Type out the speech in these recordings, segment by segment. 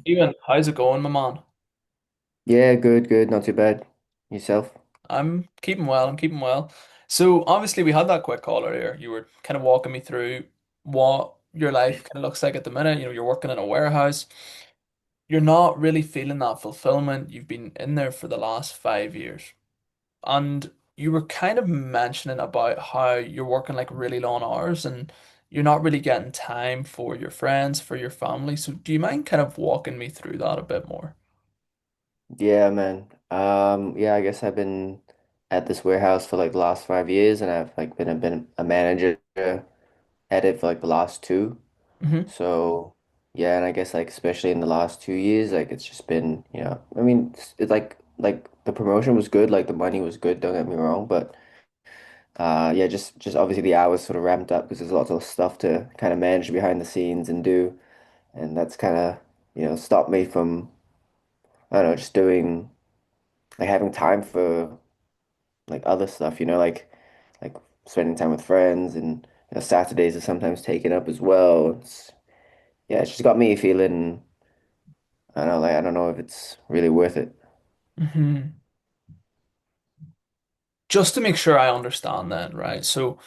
Ewan, how's it going, my man? Yeah, good, good, not too bad. Yourself? I'm keeping well. I'm keeping well. So obviously we had that quick call earlier. You were kind of walking me through what your life kind of looks like at the minute. You're working in a warehouse. You're not really feeling that fulfillment. You've been in there for the last 5 years. And you were kind of mentioning about how you're working like really long hours and you're not really getting time for your friends, for your family. So do you mind kind of walking me through that a bit more? Yeah, man. Yeah, I guess I've been at this warehouse for like the last 5 years, and I've like been a manager at it for like the last two. Hmm. So yeah, and I guess like especially in the last 2 years, like it's just been, I mean, it's like the promotion was good, like the money was good, don't get me wrong, but yeah, just obviously the hours sort of ramped up because there's lots of stuff to kind of manage behind the scenes and do, and that's kind of, stopped me from, I don't know, just doing like having time for like other stuff, like spending time with friends, and Saturdays are sometimes taken up as well. Yeah, it's just got me feeling, I don't know, like I don't know if it's really worth it. Hmm. Just to make sure I understand then, right? So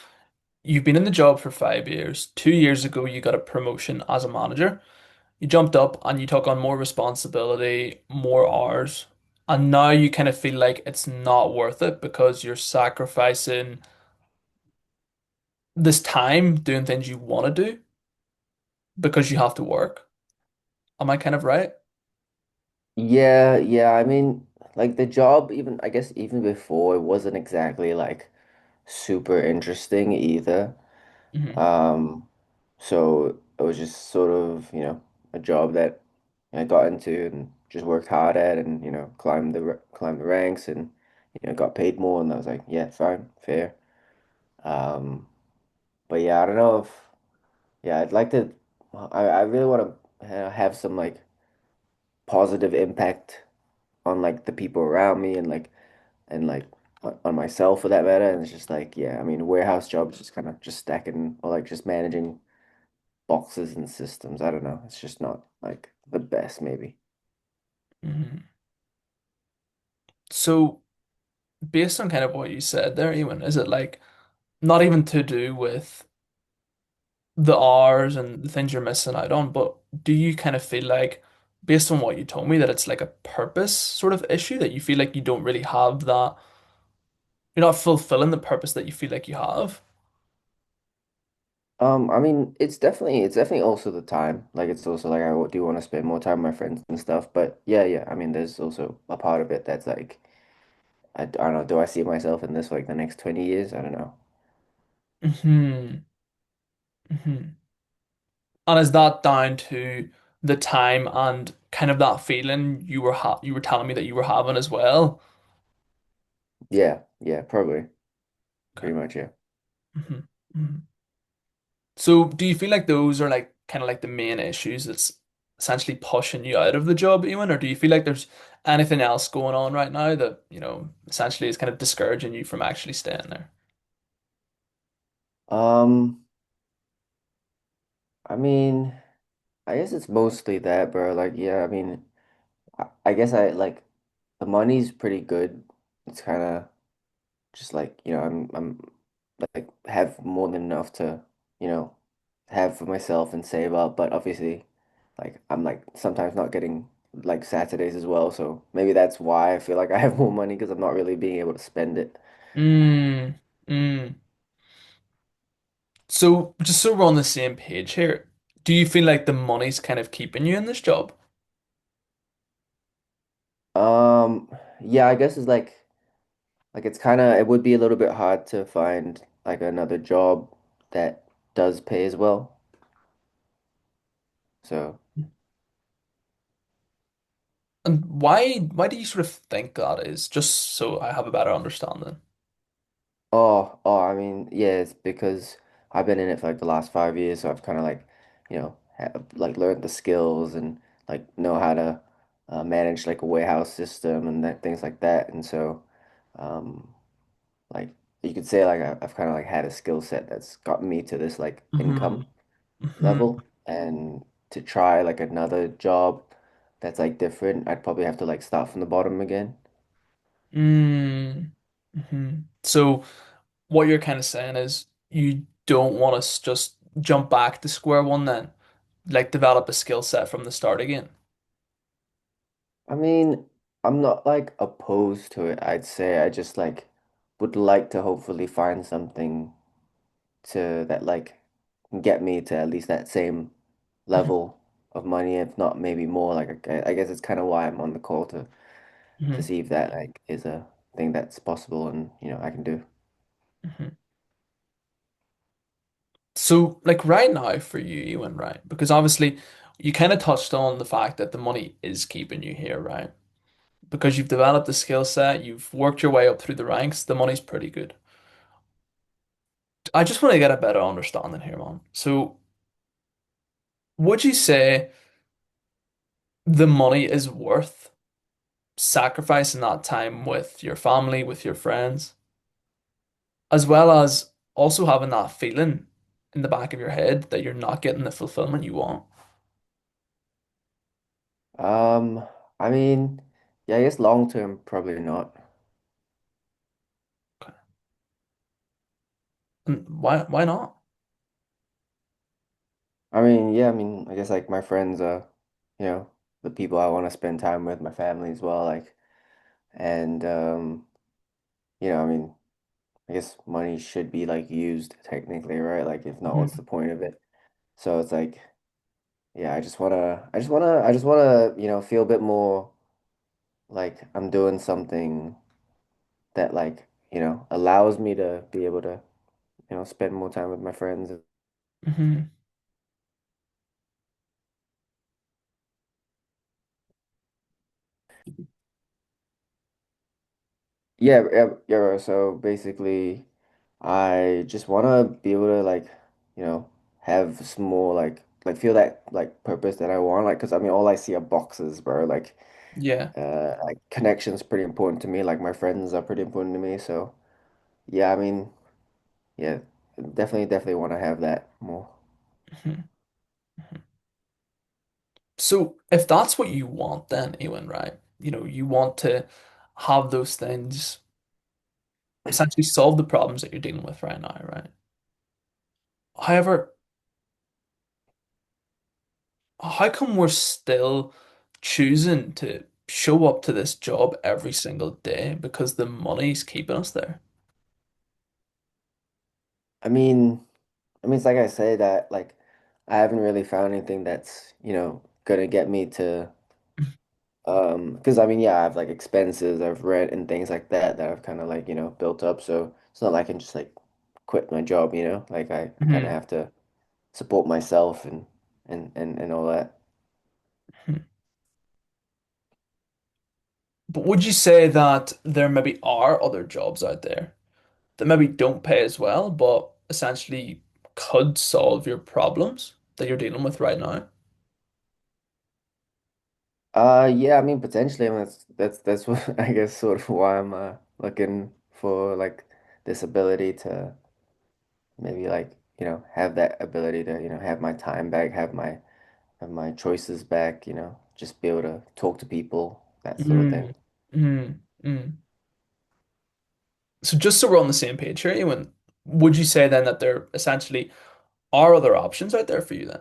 you've been in the job for 5 years. 2 years ago, you got a promotion as a manager. You jumped up and you took on more responsibility, more hours. And now you kind of feel like it's not worth it because you're sacrificing this time doing things you want to do because you have to work. Am I kind of right? Yeah, yeah, I mean, like the job, even I guess even before, it wasn't exactly like super interesting either. Hmm. Um, so it was just sort of, a job that I got into and just worked hard at, and, climbed the ranks, and, got paid more, and I was like, yeah, fine, fair. Um, but yeah, I don't know if, yeah, I'd like to, I really want to have some like positive impact on like the people around me, and like on myself for that matter. And it's just like, yeah, I mean, warehouse jobs just kind of just stacking or like just managing boxes and systems. I don't know. It's just not like the best, maybe. Hmm. So based on kind of what you said there, Ewan, is it like not even to do with the hours and the things you're missing out on, but do you kind of feel like, based on what you told me, that it's like a purpose sort of issue that you feel like you don't really have that, you're not fulfilling the purpose that you feel like you have? I mean, it's definitely also the time. Like it's also like I do want to spend more time with my friends and stuff. But yeah, yeah. I mean, there's also a part of it that's like I don't know. Do I see myself in this for like the next 20 years? I don't know. Hmm. Hmm. And is that down to the time and kind of that feeling you were telling me that you were having as well? Yeah, yeah, probably, Okay. pretty much, yeah. Hmm. Hmm. So do you feel like those are like kind of like the main issues that's essentially pushing you out of the job, Ewan, or do you feel like there's anything else going on right now that, essentially is kind of discouraging you from actually staying there? Um, I mean, I guess it's mostly that, bro. Like, yeah, I mean, I guess I like the money's pretty good. It's kind of just like, I'm like have more than enough to, you know, have for myself and save up. But obviously, like I'm like sometimes not getting like Saturdays as well. So maybe that's why I feel like I have more money because I'm not really being able to spend it. Mm, mm. So just so we're on the same page here, do you feel like the money's kind of keeping you in this job? Um, yeah, I guess it's like it's kind of it would be a little bit hard to find like another job that does pay as well. So. And why do you sort of think that is? Just so I have a better understanding. I mean, yeah, it's because I've been in it for like the last 5 years, so I've kind of like, have, like learned the skills and like know how to manage like a warehouse system and that things like that. And so, um, like you could say like I've kind of like had a skill set that's gotten me to this like Hmm. income Hmm. level, and to try like another job. that's like different, I'd probably have to like start from the bottom again. Mm. So what you're kind of saying is you don't want us just jump back to square one then, like develop a skill set from the start again. I mean, I'm not like opposed to it, I'd say. I just like would like to hopefully find something to that like can get me to at least that same Mhm. level of money, if not maybe more. Like I guess it's kind of why I'm on the call to Mhm. see if that like is a thing that's possible and I can do. Mhm. So, like right now for you, Ewan, right? Because obviously you kind of touched on the fact that the money is keeping you here, right? Because you've developed a skill set, you've worked your way up through the ranks, the money's pretty good. I just want to get a better understanding here, man. So, would you say the money is worth sacrificing that time with your family, with your friends, as well as also having that feeling in the back of your head that you're not getting the fulfillment you want? Um, I mean, yeah, I guess long term probably not. Okay. And why not? I mean, yeah, I mean, I guess like my friends are, you know, the people I want to spend time with, my family as well, like, and I mean, I guess money should be like used technically, right? Like, if not, what's the Mhm. point of it? So it's like, yeah, I just wanna, feel a bit more like I'm doing something that like, allows me to be able to, spend more time with my friends. Mhm. Yeah, yeah, yeah. So basically, I just want to be able to like, have some more like feel that like purpose that I want. Like, because I mean, all I see are boxes, bro. Yeah. Like connection's pretty important to me. Like my friends are pretty important to me. So yeah, I mean, yeah, definitely want to have that more. Mhm. So if that's what you want, then Ewan, right? You want to have those things essentially solve the problems that you're dealing with right now, right? However, how come we're still choosing to show up to this job every single day because the money's keeping us there? I mean, it's like I say that like I haven't really found anything that's, gonna get me to because I mean, yeah, I have like expenses, I've rent and things like that I've kind of like, built up. So it's not like I can just like quit my job, Like I kind of Mhm. have to support myself and all that. Mhm. But would you say that there maybe are other jobs out there that maybe don't pay as well, but essentially could solve your problems that you're dealing with right now? Yeah, I mean potentially, I mean, that's what I guess sort of why I'm looking for like this ability to maybe like, have that ability to, have my time back, have my choices back, just be able to talk to people, that sort of thing. Mm, mm, mm. So just so we're on the same page here, Ewan, would you say then that there essentially are other options out there for you then,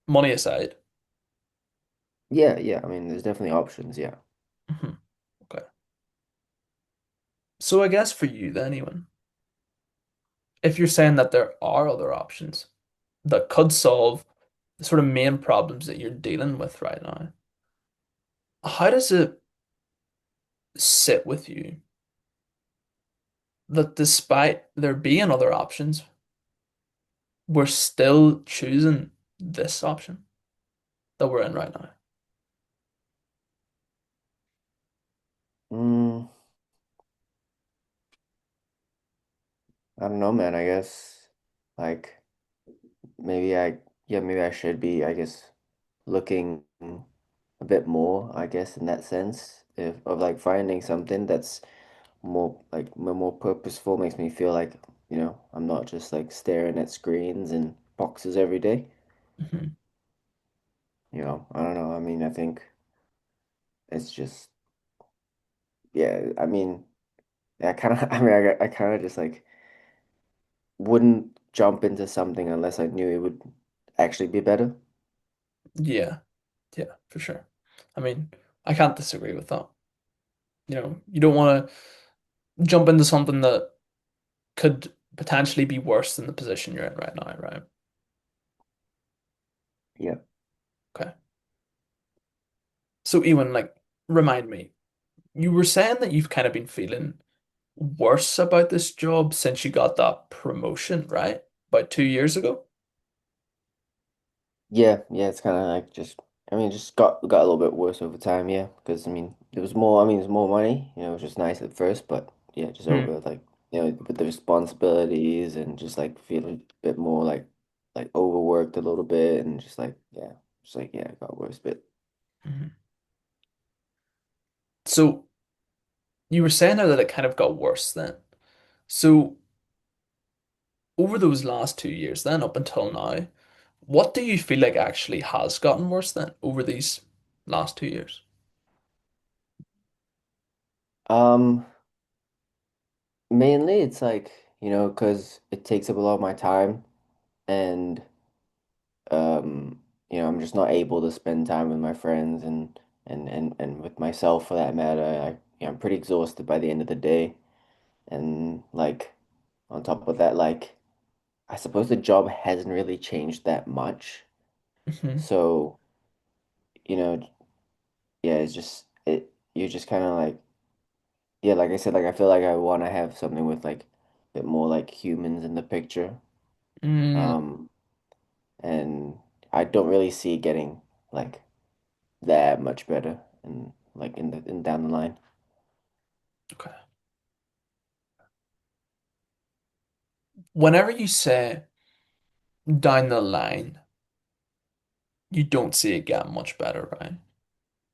money aside? Yeah, yeah. I mean, there's definitely options. Yeah. Mhm. Okay. So I guess for you then, Ewan, if you're saying that there are other options that could solve the sort of main problems that you're dealing with right now, how does it sit with you that despite there being other options, we're still choosing this option that we're in right now? Mm, I don't know, man. I guess like maybe I should be, I guess, looking a bit more, I guess, in that sense, if of like finding something that's more purposeful, makes me feel like, I'm not just like staring at screens and boxes every day. Mhm. I don't know. I mean, I think. it's just yeah. I mean, I kind of I kind of just like wouldn't jump into something unless I knew it would actually be better. Yeah, yeah, for sure. I mean, I can't disagree with that. You don't want to jump into something that could potentially be worse than the position you're in right now, right? Yeah. Okay. So, Ewan, like, remind me, you were saying that you've kind of been feeling worse about this job since you got that promotion, right? About 2 years ago? Yeah, yeah, it's kind of like just, I mean, just got a little bit worse over time, yeah, because I mean, there was more, I mean, there's more money, it was just nice at first, but yeah, just Hmm. over like, with the responsibilities and just like feeling a bit more like overworked a little bit and just like, yeah, just like, yeah, it got worse a bit. Mhm. So, you were saying there that it kind of got worse then. So, over those last 2 years, then up until now, what do you feel like actually has gotten worse then over these last 2 years? Um, Mainly it's like, because it takes up a lot of my time and I'm just not able to spend time with my friends and with myself for that matter. I'm pretty exhausted by the end of the day. And like on top of that, like I suppose the job hasn't really changed that much. Hmm. So, you know, yeah, it's just you're just kind of like yeah, like I said, like I feel like I want to have something with like a bit more like humans in the picture. Mm, Um, and I don't really see it getting like that much better and like in down the line. okay. Whenever you say down the line, you don't see it getting much better, right?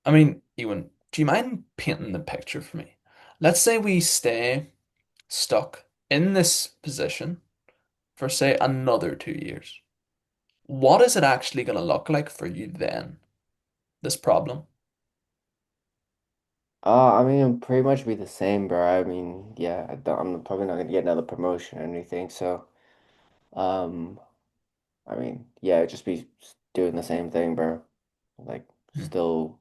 I mean, Ewan, do you mind painting the picture for me? Let's say we stay stuck in this position for, say, another 2 years. What is it actually going to look like for you then, this problem? I mean, it'll pretty much be the same, bro. I mean, yeah, I'm probably not gonna get another promotion or anything. So, um, I mean, yeah, it'd just be doing the same thing, bro. Like, Mhm. still,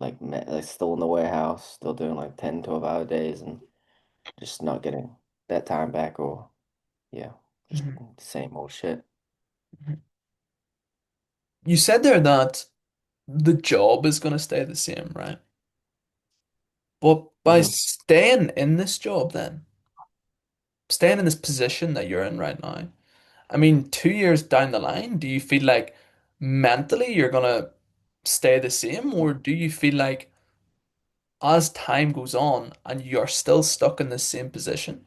like still in the warehouse, still doing like 10, 12-hour days, and just not getting that time back, or yeah, just Mhm. same old shit. Mhm. You said there that the job is going to stay the same, right? But by Hmm. staying in this job, then, staying in this position that you're in right now, I mean, 2 years down the line, do you feel like mentally you're gonna stay the same, or do you feel like as time goes on and you're still stuck in the same position,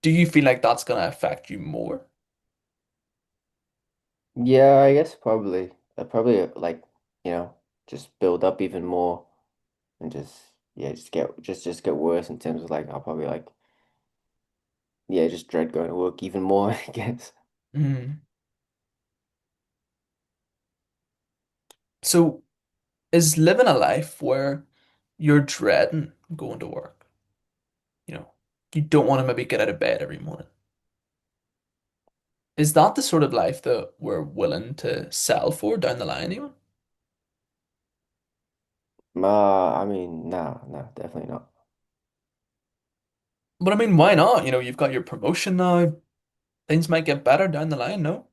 do you feel like that's gonna affect you more? Yeah, I guess probably. Probably like, you know, just build up even more and just yeah, just get worse in terms of like I'll probably like yeah, just dread going to work even more, I guess. Mm. So is living a life where you're dreading going to work, you know, you don't want to maybe get out of bed every morning. Is that the sort of life that we're willing to sell for down the line, even? I mean, nah, definitely not. But I mean, why not? You've got your promotion now. Things might get better down the line, no?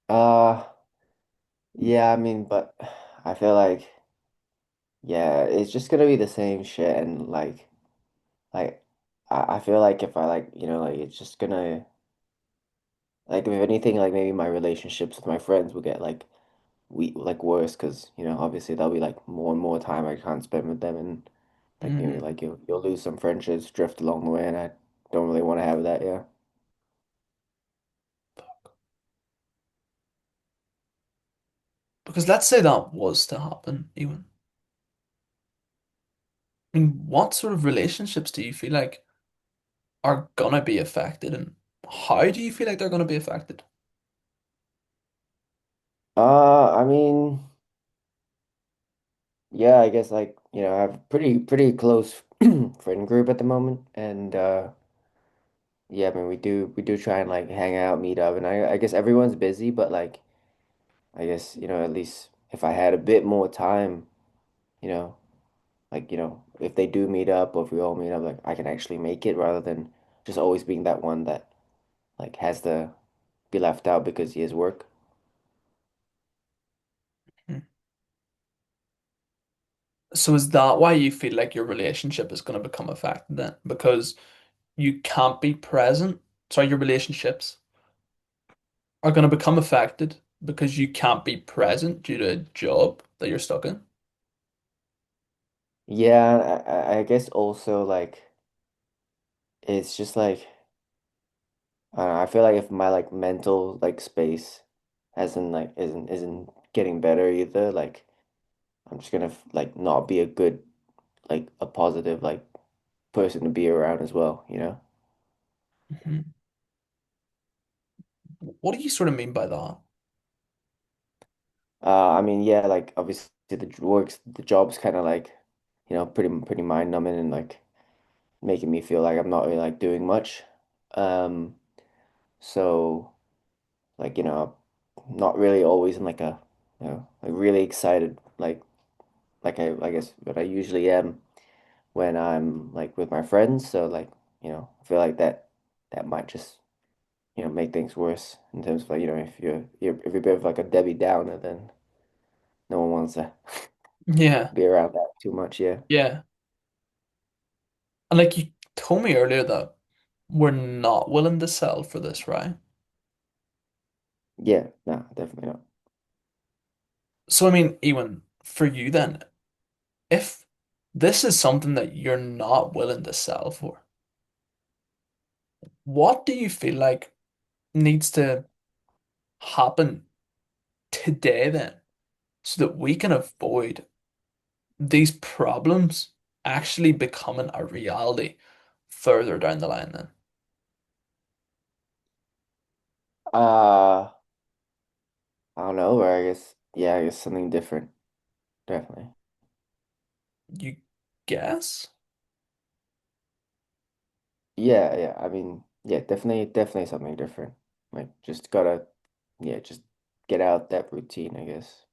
Uh, yeah, I mean, but I feel like yeah, it's just gonna be the same shit and like I feel like if I like, like it's just gonna like if anything like maybe my relationships with my friends will get like worse because obviously there'll be like more and more time I can't spend with them and like maybe Hmm. like you'll lose some friendships drift along the way and I don't really want to have that, yeah. Because let's say that was to happen, even. I mean, what sort of relationships do you feel like are gonna be affected, and how do you feel like they're gonna be affected? I mean yeah, I guess like, I have pretty close friend group at the moment, and yeah, I mean we do try and like hang out, meet up, and I guess everyone's busy, but like I guess, at least if I had a bit more time, you know, like, if they do meet up or if we all meet up, like I can actually make it rather than just always being that one that like has to be left out because he has work. Hmm. So is that why you feel like your relationship is going to become affected then? Because you can't be present? Sorry, your relationships are going to become affected because you can't be present due to a job that you're stuck in? Yeah, I guess also like it's just like I don't know, I feel like if my like mental like space hasn't like isn't getting better either, like I'm just gonna like not be a good like a positive like person to be around as well, you know? Mhm. What do you sort of mean by that? I mean, yeah, like obviously the job's kind of like, pretty mind numbing and like making me feel like I'm not really like doing much. Um, so like, not really always in like like really excited like I guess what I usually am when I'm like with my friends. So like, I feel like that might just, make things worse in terms of like, if you're a bit of like a Debbie Downer, then no one wants to Yeah, be around that too much. Yeah. yeah. And like you told me earlier that we're not willing to sell for this, right? Yeah, no, definitely not. So I mean, even for you then, if this is something that you're not willing to sell for, what do you feel like needs to happen today then so that we can avoid these problems actually becoming a reality further down the line then? Uh, I don't know, or I guess, yeah, I guess something different, definitely. You guess? Yeah, yeah, I mean, yeah, definitely something different. Like, just gotta, yeah, just get out that routine, I guess.